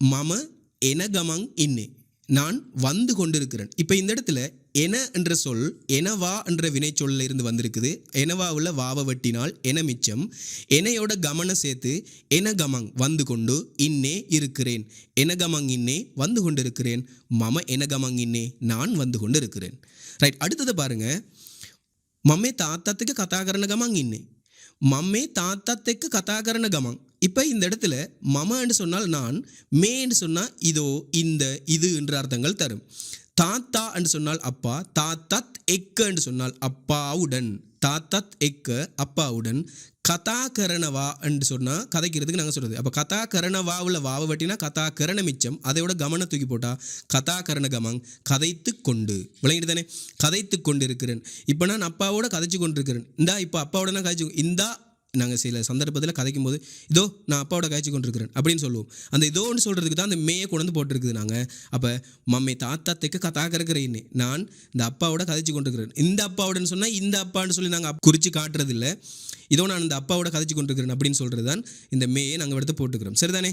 மம என கமங் இன்னே, நான் வந்து கொண்டிருக்கிறேன். இப்போ இந்த இடத்துல என என்ற சொல் எனவா என்ற வினை சொல்ல இருந்து வந்திருக்குது. எனவாவில் வாவ வெட்டினால் என மிச்சம், எனையோட கமனை சேர்த்து என கமங் வந்து கொண்டு, இன்னே இருக்கிறேன், என கமங் இன்னே வந்து கொண்டிருக்கிறேன், மம என கமங் இன்னே நான் வந்து கொண்டு இருக்கிறேன். ரைட், அடுத்தது பாருங்க. மம்மே தாத்தத்துக்கு கதாகரண கமங் இன்னே, மம்மே தாத்தத்துக்கு கதாகரண கமங். இப்போ இந்த இடத்துல மம என்று சொன்னால் நான், மே என்று சொன்னால் இதோ இந்த இது என்ற அர்த்தங்கள் தரும். தாத்தா என்று சொன்னால் அப்பா, தாத்தத் எக்க என்று சொன்னால் அப்பாவுடன், தாத்தத் எக்க அப்பாவுடன், கதா கரணவா என்று சொன்னால் கதைக்கிறதுக்கு நாங்கள் சொல்கிறது. அப்போ கதா கரணவாவில் வாவை வெட்டினா கதா கரண மிச்சம், அதையோட கமனை தூக்கி போட்டால் கதா கரண கமங், கதைத்து கொண்டு. விளங்கிட்டு தானே, கதைத்து கொண்டு இருக்கிறேன். இப்போ நான் அப்பாவோட கதைச்சு கொண்டு இருக்கிறேன். இந்தா இப்போ அப்பாவோட நான் கதைச்சு இந்தா, நாங்கள் சில சந்தர்ப்பத்தில் கதைக்கும் போது இதோ நான் அப்பாவோட காய்ச்சி கொண்டிருக்கிறேன் அப்படின்னு சொல்லுவோம். அந்த இதோன்னு சொல்கிறதுக்கு தான் அந்த மேயை கொண்டு வந்து போட்டிருக்குது நாங்கள். அப்போ மம்மை தாத்தாத்துக்கு கதாக்கிறேன், நான் இந்த அப்பாவோட கதைச்சு கொண்டிருக்கிறேன். இந்த அப்பாவோடன்னு சொன்னால் இந்த அப்பான்னு சொல்லி நாங்கள் குறித்து காட்டுறதில்லை. இதோ நான் இந்த அப்பாவோட கதைச்சு கொண்டிருக்கிறேன் அப்படின்னு சொல்கிறது தான் இந்த மேயை நாங்கள் எடுத்து போட்டுக்கிறோம். சரிதானே.